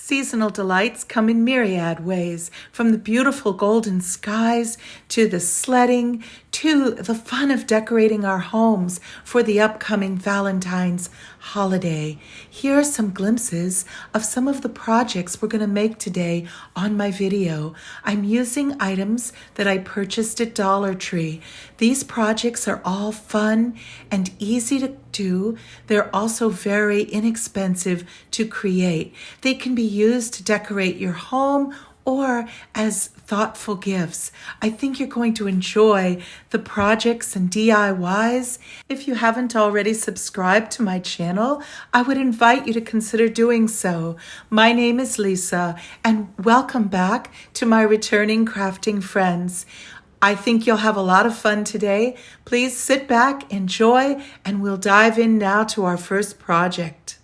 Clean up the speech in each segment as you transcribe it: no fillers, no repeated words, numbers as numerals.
Seasonal delights come in myriad ways, from the beautiful golden skies to the sledding to the fun of decorating our homes for the upcoming Valentine's holiday. Here are some glimpses of some of the projects we're going to make today on my video. I'm using items that I purchased at Dollar Tree. These projects are all fun and easy to do. They're also very inexpensive to create. They can be used to decorate your home or as thoughtful gifts. I think you're going to enjoy the projects and DIYs. If you haven't already subscribed to my channel, I would invite you to consider doing so. My name is Lisa, and welcome back to my returning crafting friends. I think you'll have a lot of fun today. Please sit back, enjoy, and we'll dive in now to our first project.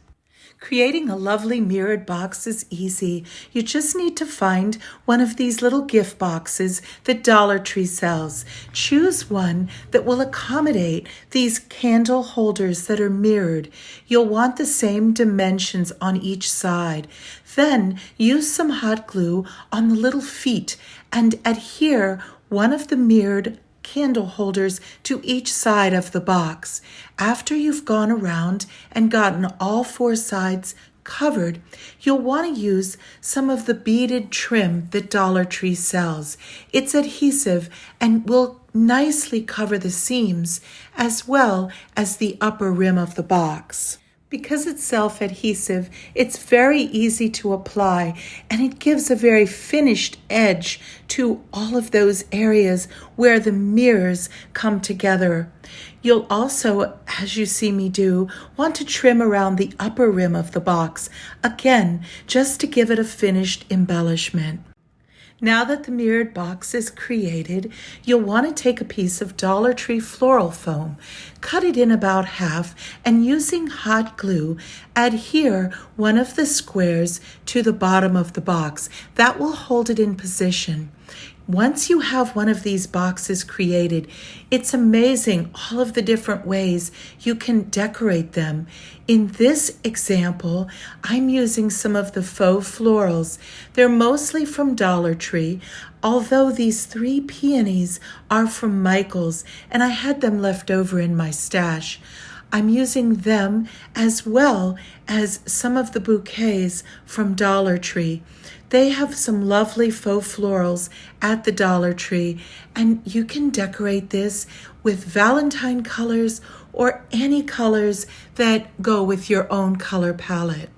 Creating a lovely mirrored box is easy. You just need to find one of these little gift boxes that Dollar Tree sells. Choose one that will accommodate these candle holders that are mirrored. You'll want the same dimensions on each side. Then use some hot glue on the little feet and adhere one of the mirrored candle holders to each side of the box. After you've gone around and gotten all four sides covered, you'll want to use some of the beaded trim that Dollar Tree sells. It's adhesive and will nicely cover the seams as well as the upper rim of the box. Because it's self-adhesive, it's very easy to apply, and it gives a very finished edge to all of those areas where the mirrors come together. You'll also, as you see me do, want to trim around the upper rim of the box, again, just to give it a finished embellishment. Now that the mirrored box is created, you'll want to take a piece of Dollar Tree floral foam, cut it in about half, and using hot glue, adhere one of the squares to the bottom of the box. That will hold it in position. Once you have one of these boxes created, it's amazing all of the different ways you can decorate them. In this example, I'm using some of the faux florals. They're mostly from Dollar Tree, although these three peonies are from Michael's, and I had them left over in my stash. I'm using them as well as some of the bouquets from Dollar Tree. They have some lovely faux florals at the Dollar Tree, and you can decorate this with Valentine colors or any colors that go with your own color palette.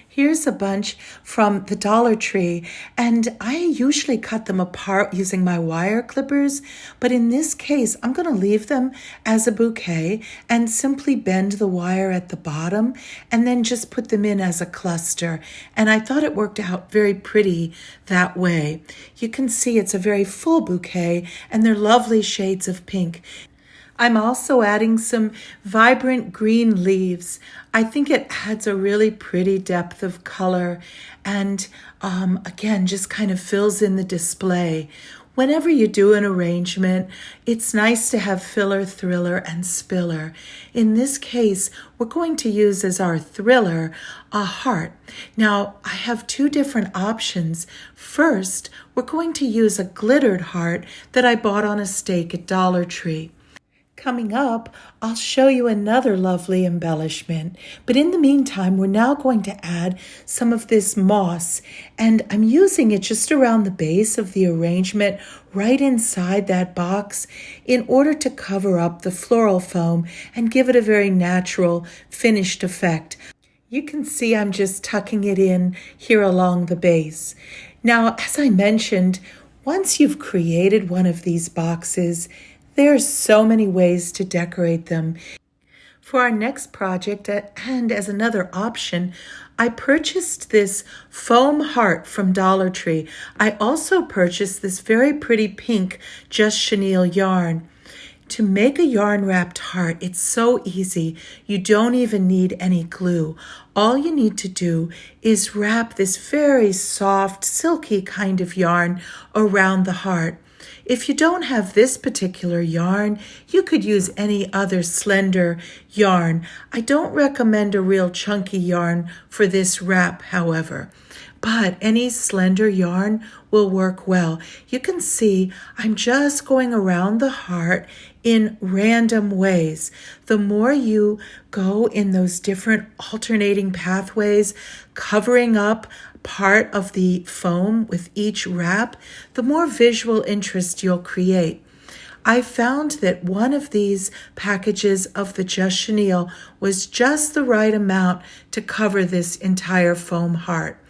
Here's a bunch from the Dollar Tree, and I usually cut them apart using my wire clippers, but in this case, I'm going to leave them as a bouquet and simply bend the wire at the bottom and then just put them in as a cluster. And I thought it worked out very pretty that way. You can see it's a very full bouquet, and they're lovely shades of pink. I'm also adding some vibrant green leaves. I think it adds a really pretty depth of color and again, just kind of fills in the display. Whenever you do an arrangement, it's nice to have filler, thriller, and spiller. In this case, we're going to use as our thriller a heart. Now, I have two different options. First, we're going to use a glittered heart that I bought on a stake at Dollar Tree. Coming up, I'll show you another lovely embellishment. But in the meantime, we're now going to add some of this moss. And I'm using it just around the base of the arrangement, right inside that box, in order to cover up the floral foam and give it a very natural, finished effect. You can see I'm just tucking it in here along the base. Now, as I mentioned, once you've created one of these boxes, there are so many ways to decorate them. For our next project, and as another option, I purchased this foam heart from Dollar Tree. I also purchased this very pretty pink Just Chenille yarn. To make a yarn-wrapped heart, it's so easy. You don't even need any glue. All you need to do is wrap this very soft, silky kind of yarn around the heart. If you don't have this particular yarn, you could use any other slender yarn. I don't recommend a real chunky yarn for this wrap, however. But any slender yarn will work well. You can see I'm just going around the heart in random ways. The more you go in those different alternating pathways, covering up part of the foam with each wrap, the more visual interest you'll create. I found that one of these packages of the Just Chenille was just the right amount to cover this entire foam heart.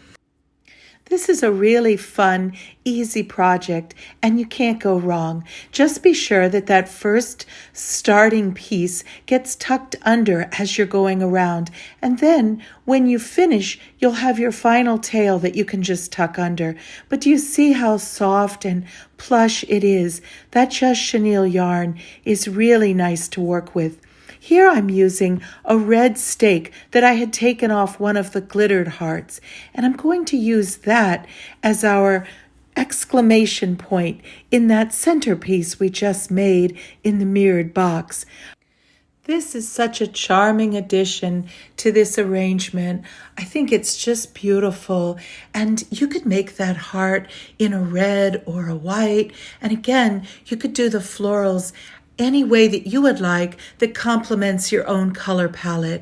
This is a really fun, easy project, and you can't go wrong. Just be sure that that first starting piece gets tucked under as you're going around, and then when you finish, you'll have your final tail that you can just tuck under. But do you see how soft and plush it is? That Just Chenille yarn is really nice to work with. Here I'm using a red stake that I had taken off one of the glittered hearts, and I'm going to use that as our exclamation point in that centerpiece we just made in the mirrored box. This is such a charming addition to this arrangement. I think it's just beautiful. And you could make that heart in a red or a white. And again, you could do the florals any way that you would like that complements your own color palette.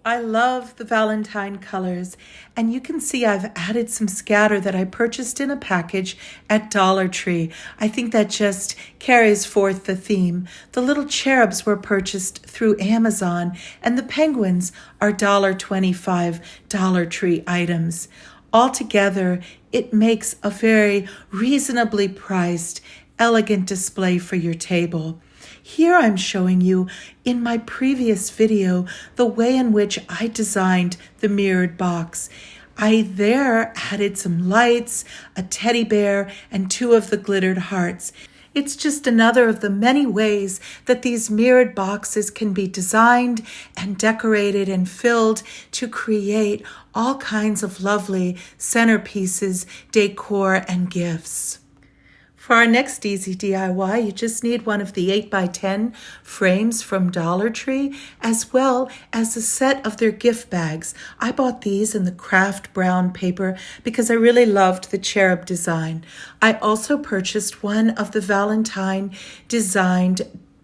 I love the Valentine colors, and you can see I've added some scatter that I purchased in a package at Dollar Tree. I think that just carries forth the theme. The little cherubs were purchased through Amazon, and the penguins are $1.25 Dollar Tree items. Altogether, it makes a very reasonably priced, elegant display for your table. Here I'm showing you in my previous video the way in which I designed the mirrored box. I there added some lights, a teddy bear, and 2 of the glittered hearts. It's just another of the many ways that these mirrored boxes can be designed and decorated and filled to create all kinds of lovely centerpieces, decor, and gifts. For our next easy DIY, you just need one of the 8x10 frames from Dollar Tree, as well as a set of their gift bags. I bought these in the craft brown paper because I really loved the cherub design. I also purchased one of the Valentine designed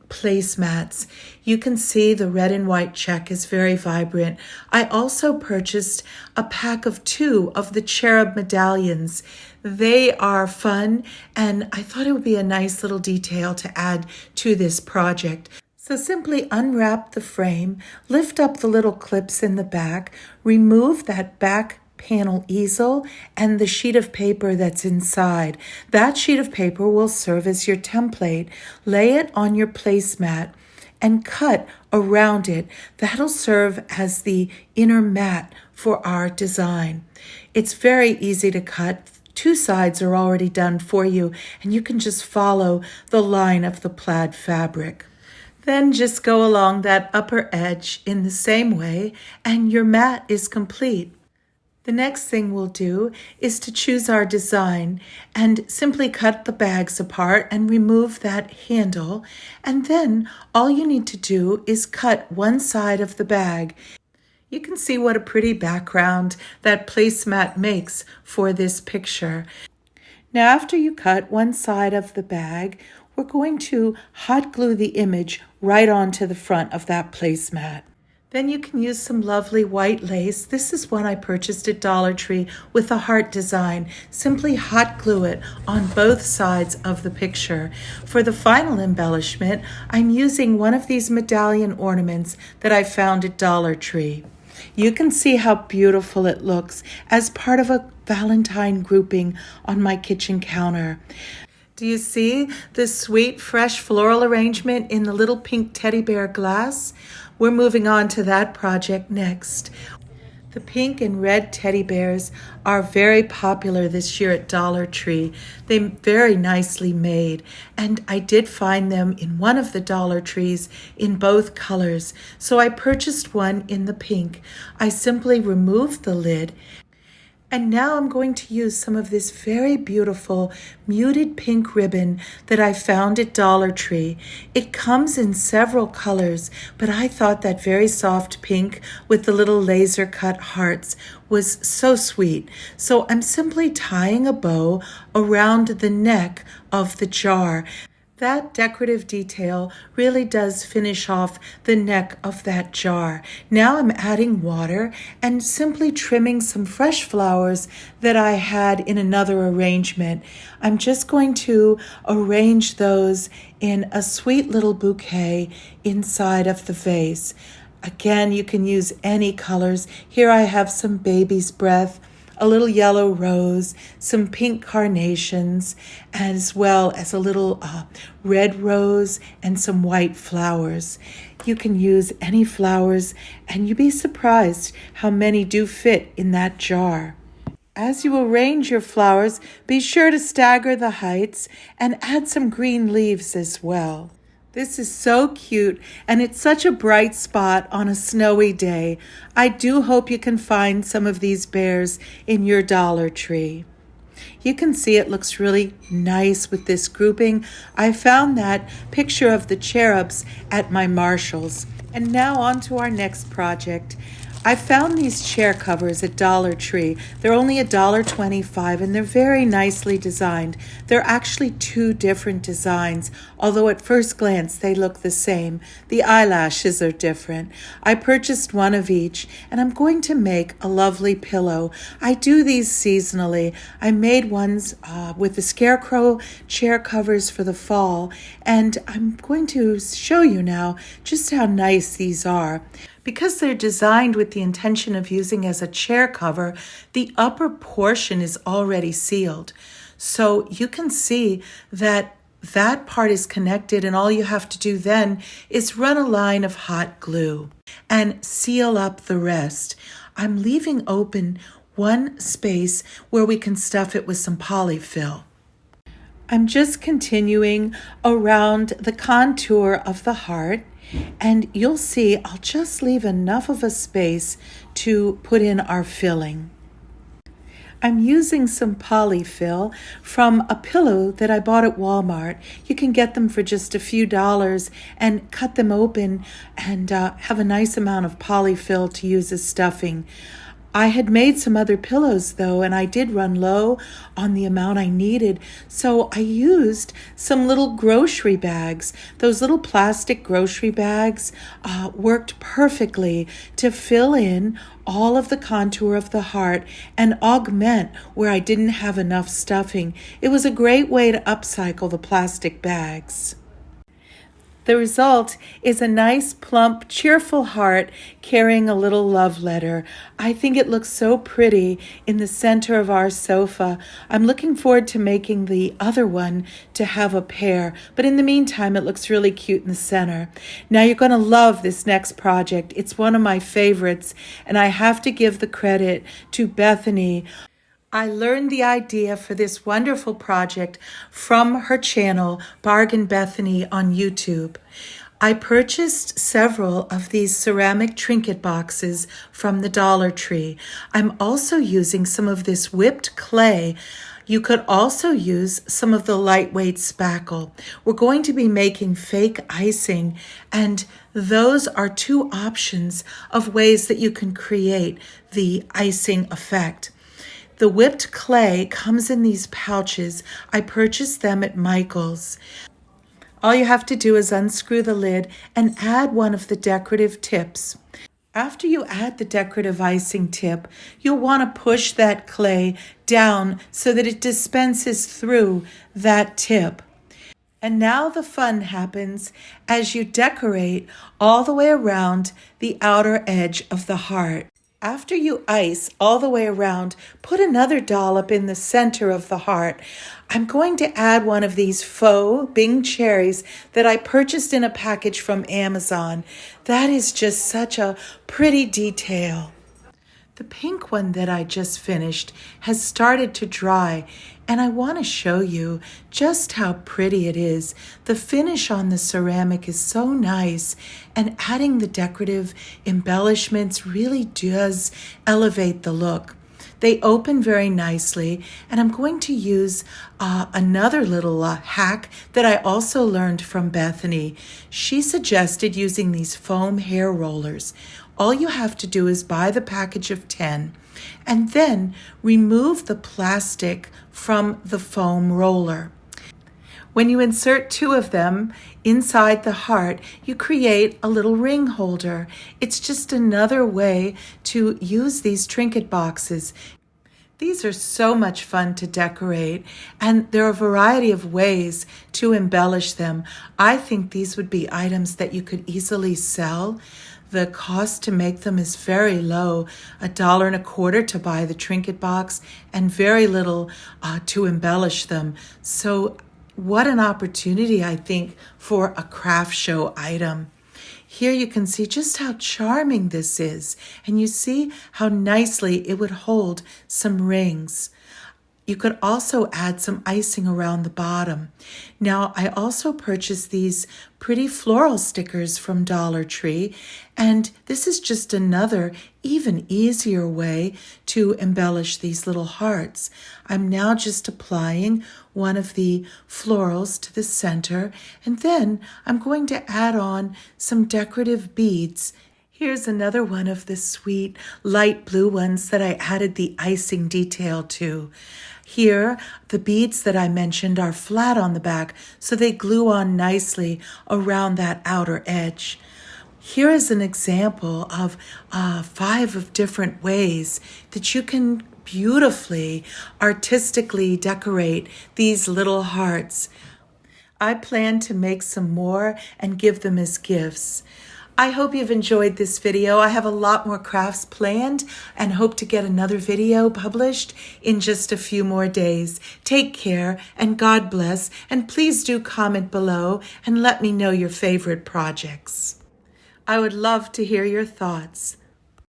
placemats. You can see the red and white check is very vibrant. I also purchased a pack of 2 of the cherub medallions. They are fun, and I thought it would be a nice little detail to add to this project. So simply unwrap the frame, lift up the little clips in the back, remove that back panel easel and the sheet of paper that's inside. That sheet of paper will serve as your template. Lay it on your placemat and cut around it. That'll serve as the inner mat for our design. It's very easy to cut. 2 sides are already done for you, and you can just follow the line of the plaid fabric. Then just go along that upper edge in the same way, and your mat is complete. The next thing we'll do is to choose our design and simply cut the bags apart and remove that handle. And then all you need to do is cut one side of the bag. You can see what a pretty background that placemat makes for this picture. Now, after you cut one side of the bag, we're going to hot glue the image right onto the front of that placemat. Then you can use some lovely white lace. This is one I purchased at Dollar Tree with a heart design. Simply hot glue it on both sides of the picture. For the final embellishment, I'm using one of these medallion ornaments that I found at Dollar Tree. You can see how beautiful it looks as part of a Valentine grouping on my kitchen counter. Do you see the sweet, fresh floral arrangement in the little pink teddy bear glass? We're moving on to that project next. The pink and red teddy bears are very popular this year at Dollar Tree. They're very nicely made, and I did find them in one of the Dollar Trees in both colors, so I purchased one in the pink. I simply removed the lid And now I'm going to use some of this very beautiful muted pink ribbon that I found at Dollar Tree. It comes in several colors, but I thought that very soft pink with the little laser cut hearts was so sweet. So I'm simply tying a bow around the neck of the jar. That decorative detail really does finish off the neck of that jar. Now I'm adding water and simply trimming some fresh flowers that I had in another arrangement. I'm just going to arrange those in a sweet little bouquet inside of the vase. Again, you can use any colors. Here I have some baby's breath, a little yellow rose, some pink carnations, as well as a little red rose and some white flowers. You can use any flowers, and you'd be surprised how many do fit in that jar. As you arrange your flowers, be sure to stagger the heights and add some green leaves as well. This is so cute, and it's such a bright spot on a snowy day. I do hope you can find some of these bears in your Dollar Tree. You can see it looks really nice with this grouping. I found that picture of the cherubs at my Marshall's. And now on to our next project. I found these chair covers at Dollar Tree. They're only $1.25 and they're very nicely designed. They're actually two different designs, although at first glance they look the same. The eyelashes are different. I purchased one of each, and I'm going to make a lovely pillow. I do these seasonally. I made ones with the scarecrow chair covers for the fall, and I'm going to show you now just how nice these are. Because they're designed with the intention of using as a chair cover, the upper portion is already sealed. So you can see that that part is connected, and all you have to do then is run a line of hot glue and seal up the rest. I'm leaving open one space where we can stuff it with some polyfill. I'm just continuing around the contour of the heart, and you'll see I'll just leave enough of a space to put in our filling. I'm using some polyfill from a pillow that I bought at Walmart. You can get them for just a few dollars and cut them open and have a nice amount of polyfill to use as stuffing. I had made some other pillows though, and I did run low on the amount I needed, so I used some little grocery bags. Those little plastic grocery bags worked perfectly to fill in all of the contour of the heart and augment where I didn't have enough stuffing. It was a great way to upcycle the plastic bags. The result is a nice, plump, cheerful heart carrying a little love letter. I think it looks so pretty in the center of our sofa. I'm looking forward to making the other one to have a pair, but in the meantime, it looks really cute in the center. Now you're going to love this next project. It's one of my favorites, and I have to give the credit to Bethany. I learned the idea for this wonderful project from her channel, Bargain Bethany, on YouTube. I purchased several of these ceramic trinket boxes from the Dollar Tree. I'm also using some of this whipped clay. You could also use some of the lightweight spackle. We're going to be making fake icing, and those are two options of ways that you can create the icing effect. The whipped clay comes in these pouches. I purchased them at Michael's. All you have to do is unscrew the lid and add one of the decorative tips. After you add the decorative icing tip, you'll want to push that clay down so that it dispenses through that tip. And now the fun happens as you decorate all the way around the outer edge of the heart. After you ice all the way around, put another dollop in the center of the heart. I'm going to add one of these faux Bing cherries that I purchased in a package from Amazon. That is just such a pretty detail. The pink one that I just finished has started to dry, and I want to show you just how pretty it is. The finish on the ceramic is so nice, and adding the decorative embellishments really does elevate the look. They open very nicely, and I'm going to use another little hack that I also learned from Bethany. She suggested using these foam hair rollers. All you have to do is buy the package of 10 and then remove the plastic from the foam roller. When you insert 2 of them inside the heart, you create a little ring holder. It's just another way to use these trinket boxes. These are so much fun to decorate, and there are a variety of ways to embellish them. I think these would be items that you could easily sell. The cost to make them is very low, $1.25 to buy the trinket box and very little to embellish them. So what an opportunity, I think, for a craft show item. Here you can see just how charming this is, and you see how nicely it would hold some rings. You could also add some icing around the bottom. Now, I also purchased these pretty floral stickers from Dollar Tree, and this is just another even easier way to embellish these little hearts. I'm now just applying one of the florals to the center, and then I'm going to add on some decorative beads. Here's another one of the sweet light blue ones that I added the icing detail to. Here, the beads that I mentioned are flat on the back, so they glue on nicely around that outer edge. Here is an example of 5 of different ways that you can beautifully, artistically decorate these little hearts. I plan to make some more and give them as gifts. I hope you've enjoyed this video. I have a lot more crafts planned and hope to get another video published in just a few more days. Take care and God bless, and please do comment below and let me know your favorite projects. I would love to hear your thoughts.